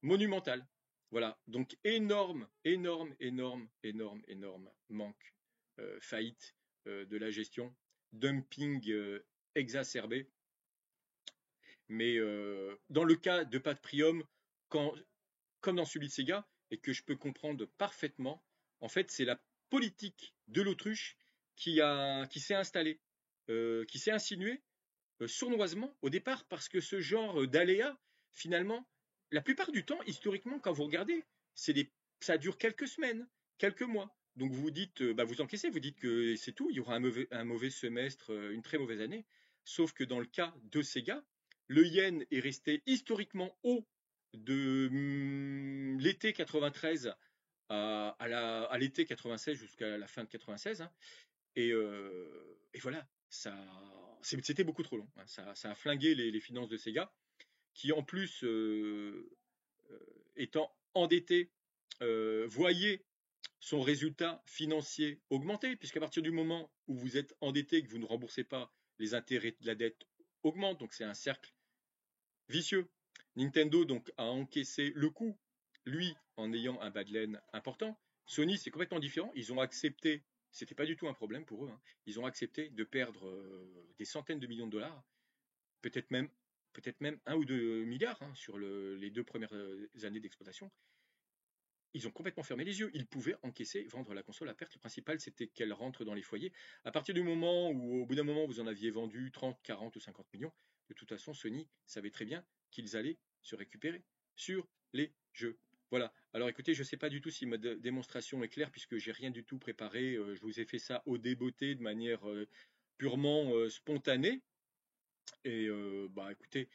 monumentales. Voilà, donc énorme, énorme, énorme, énorme, énorme manque, faillite de la gestion, dumping exacerbé. Mais dans le cas de Patrium, quand, comme dans celui de Sega, et que je peux comprendre parfaitement, en fait, c'est la politique de l'autruche qui s'est installée, qui s'est insinuée sournoisement au départ, parce que ce genre d'aléas, finalement, la plupart du temps, historiquement, quand vous regardez, ça dure quelques semaines, quelques mois. Donc vous dites, bah vous encaissez, vous dites que c'est tout, il y aura un mauvais semestre, une très mauvaise année. Sauf que dans le cas de Sega, le yen est resté historiquement haut de l'été 93 à l'été 96 jusqu'à la fin de 96, hein. Et voilà, c'était beaucoup trop long, hein. Ça a flingué les finances de Sega, qui en plus, étant endetté, voyait son résultat financier augmenter, puisqu'à partir du moment où vous êtes endetté et que vous ne remboursez pas, les intérêts de la dette augmentent, donc c'est un cercle vicieux. Nintendo donc a encaissé le coup, lui, en ayant un bas de laine important. Sony, c'est complètement différent. Ils ont accepté, c'était pas du tout un problème pour eux, hein. Ils ont accepté de perdre des centaines de millions de dollars, peut-être même, peut-être même 1 ou 2 milliards, hein, sur les 2 premières années d'exploitation. Ils ont complètement fermé les yeux. Ils pouvaient encaisser, vendre la console à perte. Le principal, c'était qu'elle rentre dans les foyers. À partir du moment où, au bout d'un moment, vous en aviez vendu 30, 40 ou 50 millions, de toute façon, Sony savait très bien qu'ils allaient se récupérer sur les jeux. Voilà. Alors écoutez, je ne sais pas du tout si ma démonstration est claire, puisque j'ai rien du tout préparé. Je vous ai fait ça au débeauté de manière purement spontanée. Et bah écoutez,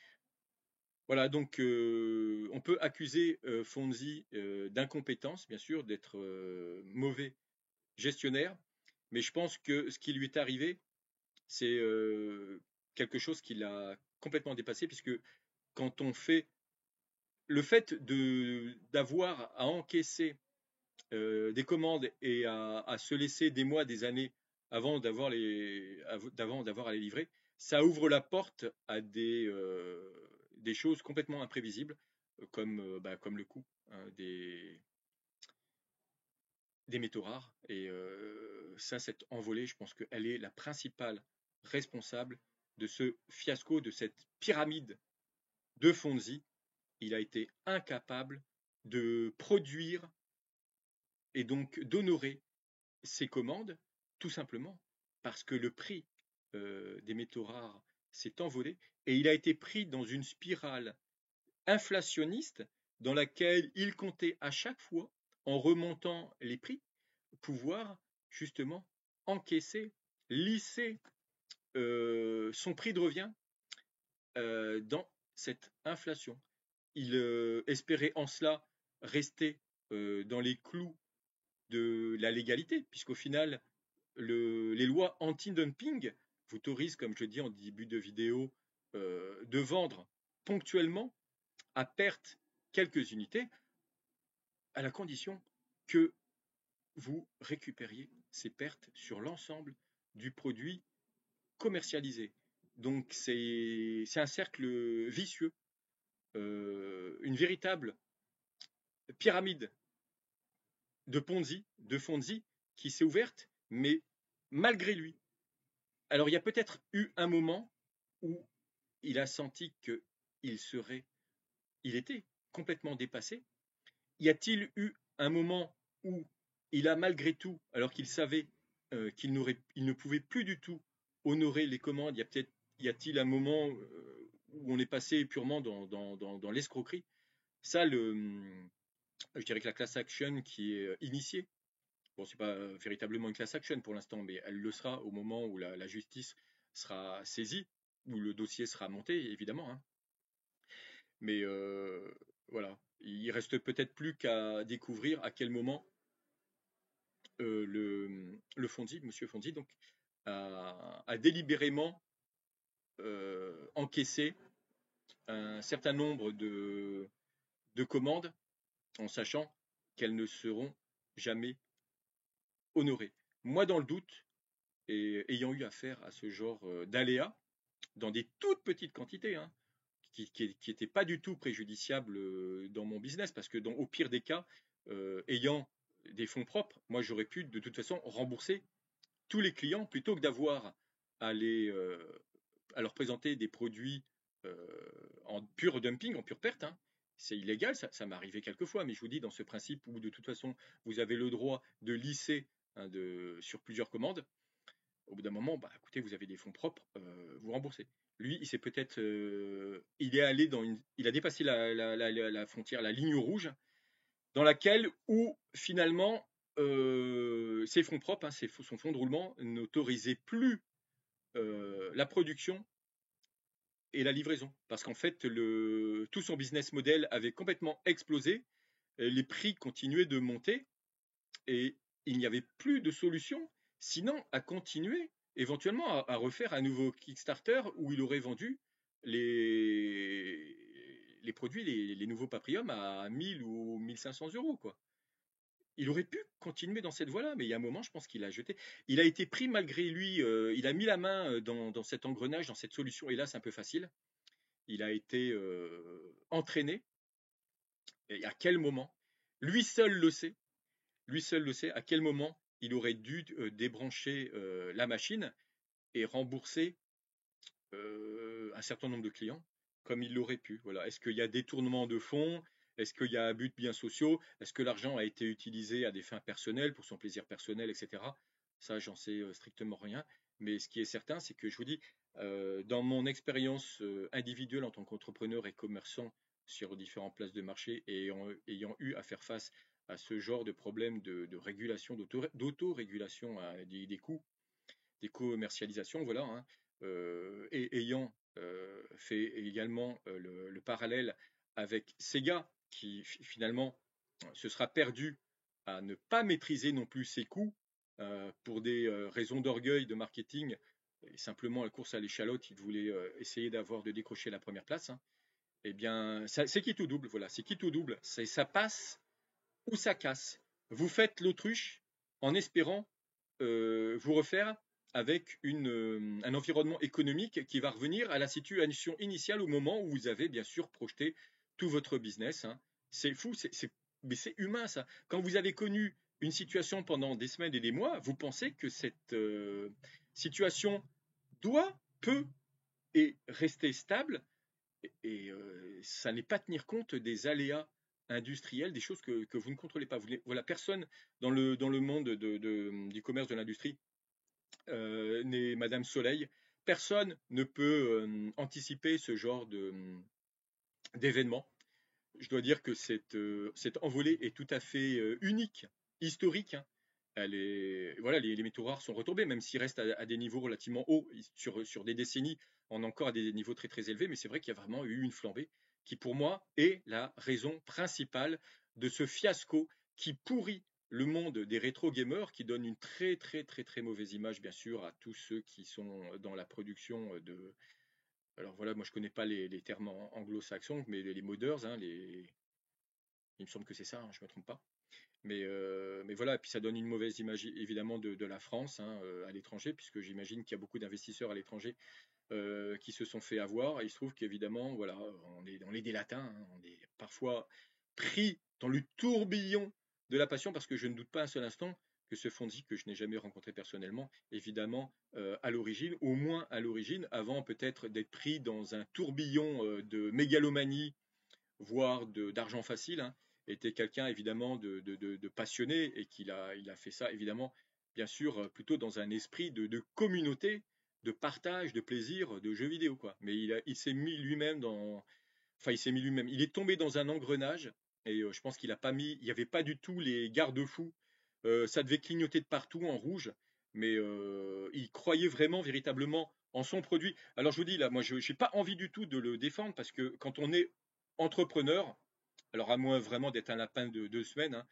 voilà, donc on peut accuser Fonzi d'incompétence, bien sûr, d'être mauvais gestionnaire, mais je pense que ce qui lui est arrivé, c'est quelque chose qui l'a complètement dépassé, puisque quand on fait le fait d'avoir à encaisser des commandes et à se laisser des mois, des années d'avant d'avoir à les livrer, ça ouvre la porte à des choses complètement imprévisibles, comme le coût, hein, des métaux rares. Et ça, cette envolée, je pense qu'elle est la principale responsable de ce fiasco, de cette pyramide de Fonzi. Il a été incapable de produire et donc d'honorer ses commandes, tout simplement parce que le prix des métaux rares s'est envolé et il a été pris dans une spirale inflationniste dans laquelle il comptait à chaque fois, en remontant les prix, pouvoir justement encaisser, lisser son prix de revient dans cette inflation. Il espérait en cela rester dans les clous de la légalité, puisqu'au final, les lois anti-dumping vous autorisent, comme je dis en début de vidéo, de vendre ponctuellement à perte quelques unités, à la condition que vous récupériez ces pertes sur l'ensemble du produit commercialisé. Donc c'est un cercle vicieux, une véritable pyramide de Fonzie qui s'est ouverte, mais malgré lui. Alors il y a peut-être eu un moment où il a senti qu'il serait, il était complètement dépassé. Y a-t-il eu un moment où il a malgré tout, alors qu'il savait il ne pouvait plus du tout honorer les commandes, y a-t-il un moment où on est passé purement dans l'escroquerie? Ça, je dirais que la class action qui est initiée, bon, c'est pas véritablement une class action pour l'instant, mais elle le sera au moment où la justice sera saisie, où le dossier sera monté, évidemment, hein. Mais voilà, il reste peut-être plus qu'à découvrir à quel moment le Fonzi, Monsieur Fonzi, donc, a délibérément encaissé un certain nombre de commandes en sachant qu'elles ne seront jamais honorées. Moi, dans le doute, et ayant eu affaire à ce genre d'aléas, dans des toutes petites quantités, hein, qui n'étaient pas du tout préjudiciables dans mon business, parce que au pire des cas, ayant des fonds propres, moi j'aurais pu de toute façon rembourser tous les clients plutôt que d'avoir à, à leur présenter des produits en pur dumping, en pure perte, hein. C'est illégal, ça m'est arrivé quelques fois, mais je vous dis, dans ce principe où de toute façon vous avez le droit de lisser, hein, sur plusieurs commandes, au bout d'un moment, bah, écoutez, vous avez des fonds propres, vous remboursez. Lui, il s'est peut-être, il est allé il a dépassé la frontière, la ligne rouge, dans laquelle, où finalement, ses fonds propres, hein, son fonds de roulement, n'autorisait plus la production et la livraison. Parce qu'en fait, tout son business model avait complètement explosé, les prix continuaient de monter, et il n'y avait plus de solution, sinon à continuer éventuellement à refaire un nouveau Kickstarter où il aurait vendu les, les produits, les nouveaux Paprium à 1000 ou 1500 euros, quoi. Il aurait pu continuer dans cette voie-là, mais il y a un moment, je pense qu'il a jeté. Il a été pris malgré lui, il a mis la main dans cet engrenage, dans cette solution, hélas un peu facile. Il a été entraîné, et à quel moment? Lui seul le sait, lui seul le sait, à quel moment il aurait dû débrancher la machine et rembourser un certain nombre de clients comme il l'aurait pu. Voilà. Est-ce qu'il y a détournement de fonds? Est-ce qu'il y a abus de biens sociaux? Est-ce que l'argent a été utilisé à des fins personnelles, pour son plaisir personnel, etc. Ça, j'en sais strictement rien. Mais ce qui est certain, c'est que je vous dis, dans mon expérience individuelle en tant qu'entrepreneur et commerçant sur différentes places de marché et ayant eu à faire face à ce genre de problème de régulation, d'autorégulation des coûts, des commercialisations, voilà, hein, et ayant fait également le parallèle avec Sega, qui finalement se sera perdu à ne pas maîtriser non plus ses coûts pour des raisons d'orgueil, de marketing, et simplement la course à l'échalote, il voulait essayer de décrocher la première place, hein. Eh bien, c'est qui tout double, voilà, c'est qui tout double, ça passe ou ça casse. Vous faites l'autruche en espérant vous refaire avec un environnement économique qui va revenir à la situation initiale au moment où vous avez bien sûr projeté tout votre business, hein. C'est fou, mais c'est humain ça. Quand vous avez connu une situation pendant des semaines et des mois, vous pensez que cette situation doit, peut et rester stable, et ça n'est pas tenir compte des aléas industriels, des choses que vous ne contrôlez pas. Voilà, personne dans le monde du commerce de l'industrie n'est Madame Soleil. Personne ne peut anticiper ce genre d'événement. Je dois dire que cette envolée est tout à fait unique, historique, hein. Voilà, les métaux rares sont retombés, même s'ils restent à des niveaux relativement hauts sur des décennies, on est encore à des niveaux très très élevés, mais c'est vrai qu'il y a vraiment eu une flambée qui, pour moi, est la raison principale de ce fiasco qui pourrit le monde des rétro gamers, qui donne une très très très très mauvaise image, bien sûr, à tous ceux qui sont dans la production de. Alors voilà, moi je connais pas les termes anglo-saxons, mais les modeurs, hein, il me semble que c'est ça, hein, je me trompe pas. Mais voilà, et puis ça donne une mauvaise image évidemment de la France, hein, à l'étranger, puisque j'imagine qu'il y a beaucoup d'investisseurs à l'étranger qui se sont fait avoir. Et il se trouve qu'évidemment, voilà, on est des latins, hein, on est parfois pris dans le tourbillon de la passion parce que je ne doute pas un seul instant que ce Fonzi, que je n'ai jamais rencontré personnellement, évidemment, à l'origine, au moins à l'origine, avant peut-être d'être pris dans un tourbillon de mégalomanie, voire d'argent facile, hein, était quelqu'un évidemment de passionné et il a fait ça évidemment, bien sûr, plutôt dans un esprit de communauté, de partage, de plaisir, de jeux vidéo, quoi. Mais il s'est mis lui-même dans, enfin, il s'est mis lui-même, il est tombé dans un engrenage et je pense qu'il a pas mis, il n'y avait pas du tout les garde-fous. Ça devait clignoter de partout en rouge, mais il croyait vraiment, véritablement en son produit. Alors je vous dis là, moi je n'ai pas envie du tout de le défendre parce que quand on est entrepreneur, alors à moins vraiment d'être un lapin de 2 semaines, hein,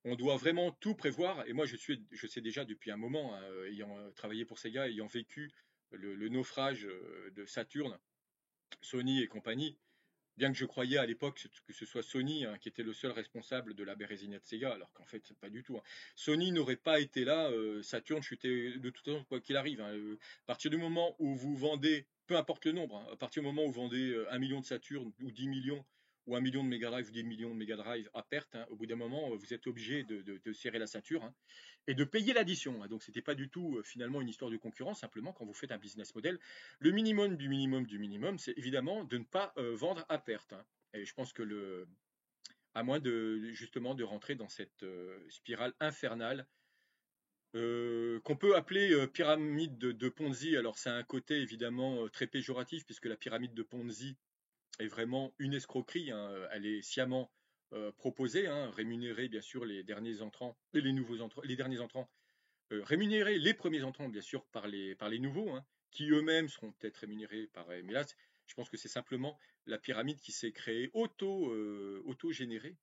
on doit vraiment tout prévoir. Et moi je sais déjà depuis un moment, hein, ayant travaillé pour Sega, ayant vécu le naufrage de Saturn, Sony et compagnie, bien que je croyais à l'époque que ce soit Sony, hein, qui était le seul responsable de la bérésina de Sega, alors qu'en fait, pas du tout, hein. Sony n'aurait pas été là, Saturn chutait de toute façon, quoi qu'il arrive, hein. À partir du moment où vous vendez, peu importe le nombre, hein, à partir du moment où vous vendez 1 million de Saturn ou 10 millions, ou 1 million de Mega Drive ou 10 millions de Mega Drive à perte, hein, au bout d'un moment, vous êtes obligé de serrer la ceinture, hein, et de payer l'addition, hein. Donc c'était pas du tout finalement une histoire de concurrence, simplement quand vous faites un business model, le minimum du minimum du minimum, c'est évidemment de ne pas vendre à perte, hein. Et je pense que à moins de justement de rentrer dans cette spirale infernale qu'on peut appeler pyramide de Ponzi. Alors c'est un côté évidemment très péjoratif puisque la pyramide de Ponzi est vraiment une escroquerie, hein. Elle est sciemment proposée, hein, rémunérer bien sûr les derniers entrants et les nouveaux entrants, les derniers entrants, rémunérer les premiers entrants bien sûr par les nouveaux, hein, qui eux-mêmes seront peut-être rémunérés par. Mais là, je pense que c'est simplement la pyramide qui s'est créée auto-générée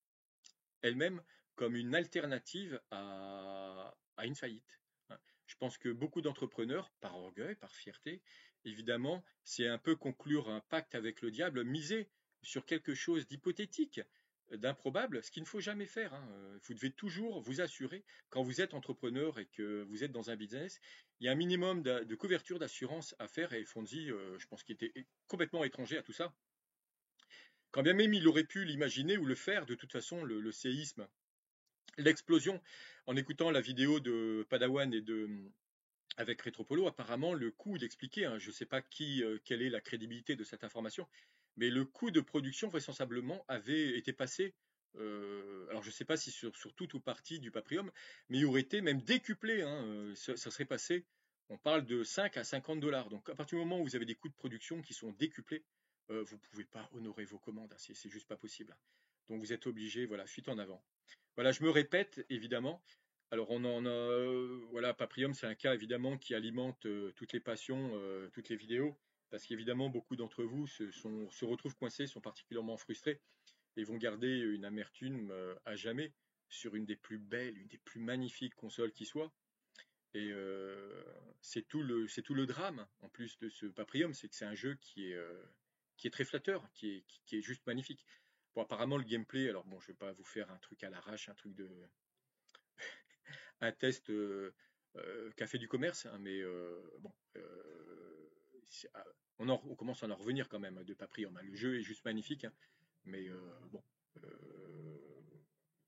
elle-même comme une alternative à une faillite, hein. Je pense que beaucoup d'entrepreneurs, par orgueil, par fierté, évidemment, c'est un peu conclure un pacte avec le diable, miser sur quelque chose d'hypothétique, d'improbable, ce qu'il ne faut jamais faire, hein. Vous devez toujours vous assurer, quand vous êtes entrepreneur et que vous êtes dans un business, il y a un minimum de couverture d'assurance à faire. Et Fonzi, je pense qu'il était complètement étranger à tout ça. Quand bien même il aurait pu l'imaginer ou le faire, de toute façon, le séisme, l'explosion, en écoutant la vidéo de Padawan avec Retropolo, apparemment le coût, il expliquait, hein, je ne sais pas quelle est la crédibilité de cette information, mais le coût de production vraisemblablement avait été passé, alors je ne sais pas si sur tout ou partie du Paprium, mais il aurait été même décuplé, hein, ça serait passé, on parle de 5 à 50 dollars. Donc à partir du moment où vous avez des coûts de production qui sont décuplés, vous ne pouvez pas honorer vos commandes, hein, c'est juste pas possible. Donc vous êtes obligé, voilà, fuite en avant. Voilà, je me répète, évidemment. Alors, on en a, voilà, Paprium, c'est un cas évidemment qui alimente toutes les passions, toutes les vidéos, parce qu'évidemment, beaucoup d'entre vous se retrouvent coincés, sont particulièrement frustrés et vont garder une amertume à jamais sur une des plus belles, une des plus magnifiques consoles qui soit. Et c'est tout le drame, en plus de ce Paprium, c'est que c'est un jeu qui est très flatteur, qui est juste magnifique. Bon, apparemment, le gameplay, alors bon, je vais pas vous faire un truc à l'arrache, un test qu'a fait du commerce, hein, mais bon, on commence à en revenir quand même de Paprium, hein. Le jeu est juste magnifique, hein, mais bon,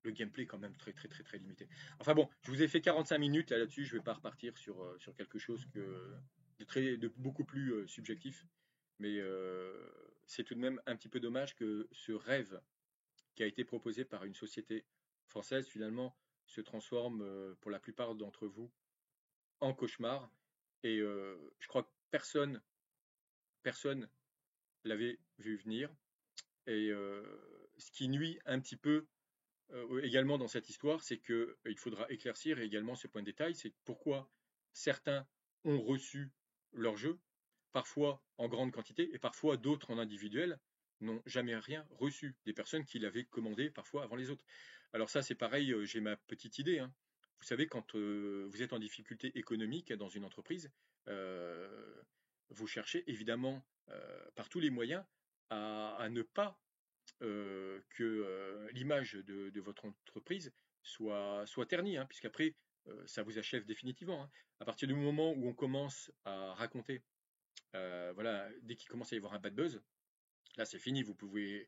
le gameplay est quand même très très très très limité. Enfin bon, je vous ai fait 45 minutes là-dessus, je ne vais pas repartir sur quelque chose de beaucoup plus subjectif, mais c'est tout de même un petit peu dommage que ce rêve qui a été proposé par une société française finalement se transforme pour la plupart d'entre vous en cauchemar. Et je crois que personne l'avait vu venir. Et ce qui nuit un petit peu également dans cette histoire, c'est que il faudra éclaircir également ce point de détail, c'est pourquoi certains ont reçu leur jeu, parfois en grande quantité, et parfois d'autres en individuel n'ont jamais rien reçu, des personnes qui l'avaient commandé parfois avant les autres. Alors ça, c'est pareil, j'ai ma petite idée, hein. Vous savez, quand vous êtes en difficulté économique dans une entreprise, euh, vous cherchez évidemment par tous les moyens à ne pas que l'image de votre entreprise soit ternie, hein, puisqu'après, ça vous achève définitivement, hein. À partir du moment où on commence à raconter, voilà, dès qu'il commence à y avoir un bad buzz, là c'est fini, vous pouvez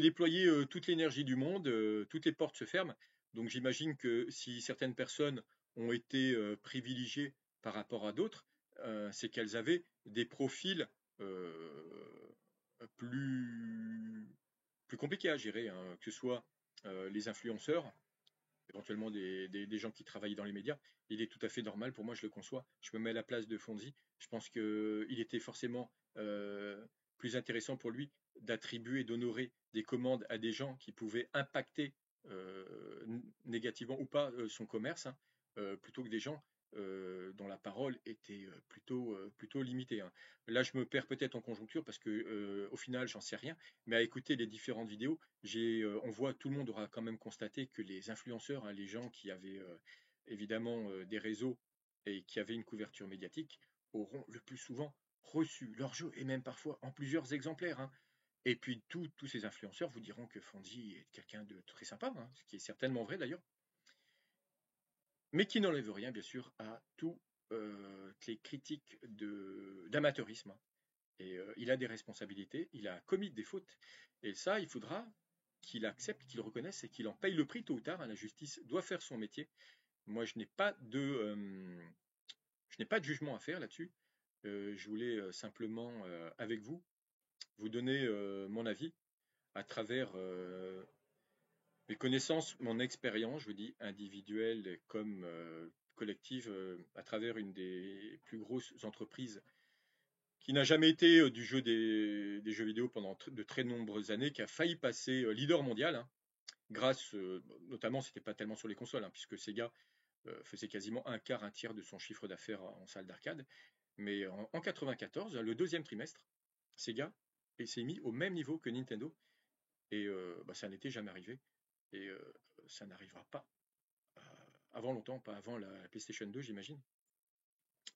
déployer toute l'énergie du monde, toutes les portes se ferment. Donc j'imagine que si certaines personnes ont été privilégiées par rapport à d'autres, c'est qu'elles avaient des profils euh, plus, plus compliqués à gérer, hein, que ce soit les influenceurs, éventuellement des gens qui travaillent dans les médias. Il est tout à fait normal, pour moi je le conçois, je me mets à la place de Fonzi, je pense qu'il était forcément plus intéressant pour lui d'attribuer, d'honorer des commandes à des gens qui pouvaient impacter négativement ou pas son commerce, hein, plutôt que des gens dont la parole était plutôt limitée, hein. Là, je me perds peut-être en conjoncture parce que au final, j'en sais rien, mais à écouter les différentes vidéos, on voit, tout le monde aura quand même constaté que les influenceurs, hein, les gens qui avaient évidemment des réseaux et qui avaient une couverture médiatique, auront le plus souvent reçu leur jeu, et même parfois en plusieurs exemplaires, hein. Et puis tous ces influenceurs vous diront que Fonzie est quelqu'un de très sympa, hein, ce qui est certainement vrai d'ailleurs, mais qui n'enlève rien bien sûr à toutes les critiques d'amateurisme, hein. Et il a des responsabilités, il a commis des fautes, et ça, il faudra qu'il accepte, qu'il reconnaisse et qu'il en paye le prix tôt ou tard, hein. La justice doit faire son métier. Moi, je n'ai pas de jugement à faire là-dessus. Je voulais simplement, avec vous, vous donner mon avis à travers mes connaissances, mon expérience, je vous dis, individuelle comme collective, à travers une des plus grosses entreprises qui n'a jamais été du jeu des jeux vidéo pendant de très nombreuses années, qui a failli passer leader mondial, hein, grâce, notamment, c'était pas tellement sur les consoles, hein, puisque Sega faisait quasiment un quart, un tiers de son chiffre d'affaires en salle d'arcade. Mais en 94, le deuxième trimestre, Sega s'est mis au même niveau que Nintendo, et ça n'était jamais arrivé, et ça n'arrivera pas avant longtemps, pas avant la PlayStation 2, j'imagine,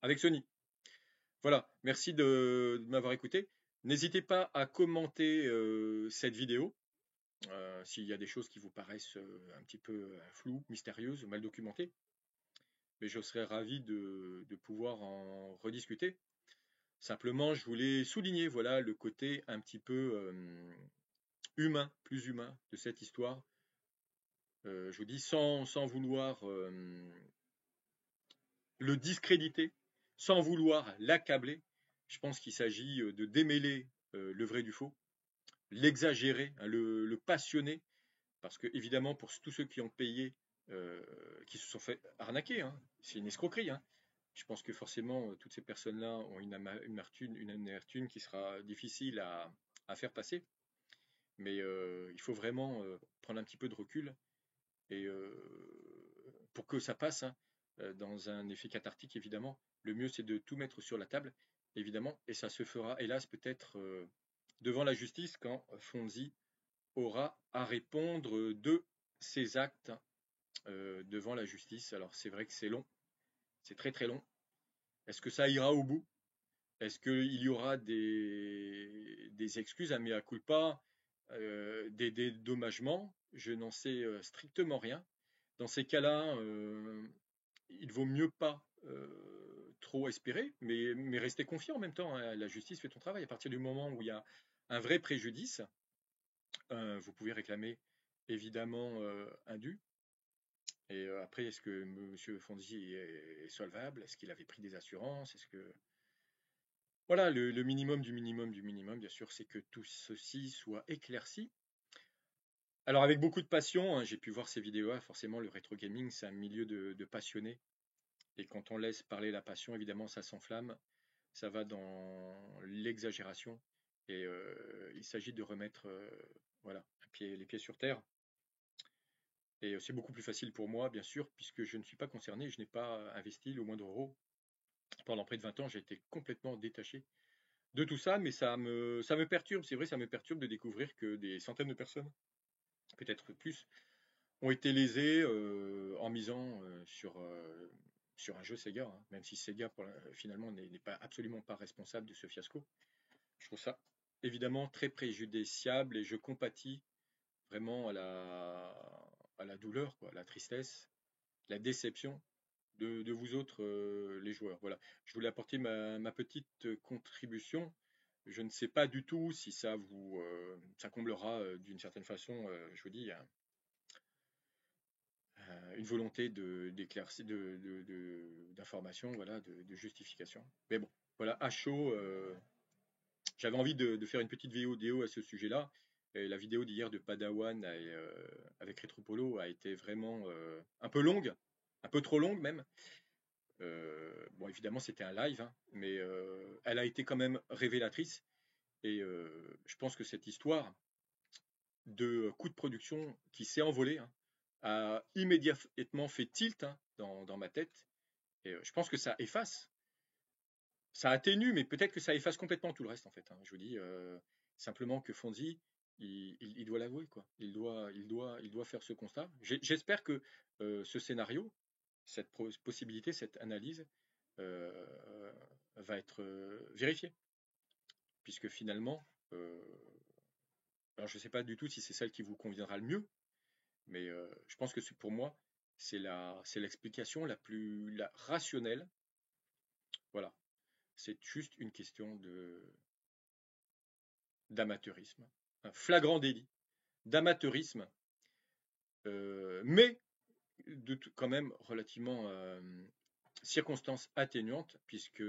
avec Sony. Voilà, merci de m'avoir écouté. N'hésitez pas à commenter cette vidéo s'il y a des choses qui vous paraissent un petit peu floues, mystérieuses, mal documentées. Mais je serais ravi de pouvoir en rediscuter. Simplement, je voulais souligner, voilà, le côté un petit peu humain, plus humain de cette histoire. Je vous dis sans vouloir le discréditer, sans vouloir l'accabler. Je pense qu'il s'agit de démêler le vrai du faux, l'exagérer, hein, le passionner, parce que évidemment pour tous ceux qui ont payé, qui se sont fait arnaquer, hein, c'est une escroquerie, hein. Je pense que forcément toutes ces personnes-là ont une amertume qui sera difficile à faire passer, mais il faut vraiment prendre un petit peu de recul et pour que ça passe, hein, dans un effet cathartique évidemment. Le mieux c'est de tout mettre sur la table évidemment, et ça se fera hélas peut-être devant la justice quand Fonzi aura à répondre de ses actes devant la justice. Alors c'est vrai que c'est long, c'est très très long. Est-ce que ça ira au bout? Est-ce qu'il y aura des excuses à mea culpa, des dédommagements? Je n'en sais strictement rien. Dans ces cas-là, il vaut mieux pas trop espérer, mais rester confiant en même temps, hein. La justice fait son travail. À partir du moment où il y a un vrai préjudice, vous pouvez réclamer évidemment un dû. Et après, est-ce que M. Fonzi est solvable? Est-ce qu'il avait pris des assurances? Est-ce que voilà, le minimum du minimum du minimum, bien sûr, c'est que tout ceci soit éclairci. Alors avec beaucoup de passion, hein, j'ai pu voir ces vidéos-là. Forcément, le rétro gaming, c'est un milieu de passionnés. Et quand on laisse parler la passion, évidemment, ça s'enflamme. Ça va dans l'exagération. Et il s'agit de remettre voilà, les pieds sur terre. Et c'est beaucoup plus facile pour moi, bien sûr, puisque je ne suis pas concerné, je n'ai pas investi le moindre euro. Pendant près de 20 ans, j'ai été complètement détaché de tout ça, mais ça me perturbe, c'est vrai, ça me perturbe de découvrir que des centaines de personnes, peut-être plus, ont été lésées en misant sur un jeu Sega, hein, même si Sega, finalement, n'est pas, absolument pas responsable de ce fiasco. Je trouve ça évidemment très préjudiciable et je compatis vraiment à la douleur, quoi, à la tristesse, la déception de vous autres, les joueurs. Voilà. Je voulais apporter ma petite contribution. Je ne sais pas du tout si ça comblera d'une certaine façon, je vous dis, une volonté d'information, voilà, de justification. Mais bon, voilà, à chaud, j'avais envie de faire une petite vidéo à ce sujet-là. Et la vidéo d'hier de Padawan avec Retropolo a été vraiment un peu longue, un peu trop longue même. Bon, évidemment, c'était un live, hein, mais elle a été quand même révélatrice. Et je pense que cette histoire de coût de production qui s'est envolé, hein, a immédiatement fait tilt, hein, dans ma tête. Et je pense que ça atténue, mais peut-être que ça efface complètement tout le reste, en fait, hein. Je vous dis simplement que Fonzi, il doit l'avouer, quoi. Il doit faire ce constat. J'espère que ce scénario, cette possibilité, cette analyse, euh, va être vérifiée, puisque finalement, alors je ne sais pas du tout si c'est celle qui vous conviendra le mieux, mais je pense que pour moi, c'est l'explication la rationnelle. Voilà, c'est juste une question d'amateurisme, un flagrant délit d'amateurisme, mais quand même relativement circonstance atténuante, puisque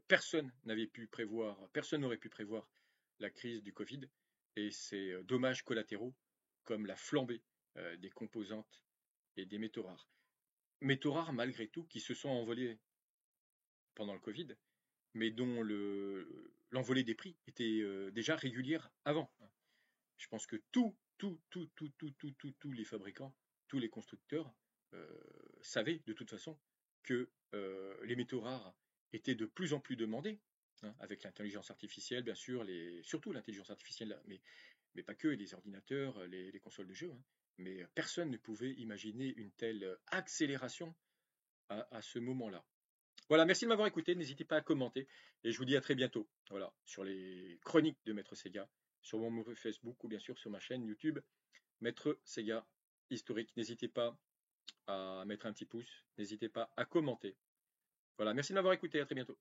personne n'aurait pu prévoir la crise du Covid et ces dommages collatéraux comme la flambée des composantes et des métaux rares. Métaux rares, malgré tout, qui se sont envolés pendant le Covid, mais dont l'envolée des prix était déjà régulière avant. Je pense que tous les fabricants, tous les constructeurs savaient de toute façon que les métaux rares étaient de plus en plus demandés, hein, avec l'intelligence artificielle, bien sûr, surtout l'intelligence artificielle, mais pas que, les ordinateurs, les consoles de jeux, hein. Mais personne ne pouvait imaginer une telle accélération à ce moment-là. Voilà, merci de m'avoir écouté. N'hésitez pas à commenter et je vous dis à très bientôt. Voilà, sur les chroniques de Maître Sega, sur mon mur Facebook ou bien sûr sur ma chaîne YouTube Maître Sega Historique. N'hésitez pas à mettre un petit pouce, n'hésitez pas à commenter. Voilà, merci de m'avoir écouté. À très bientôt.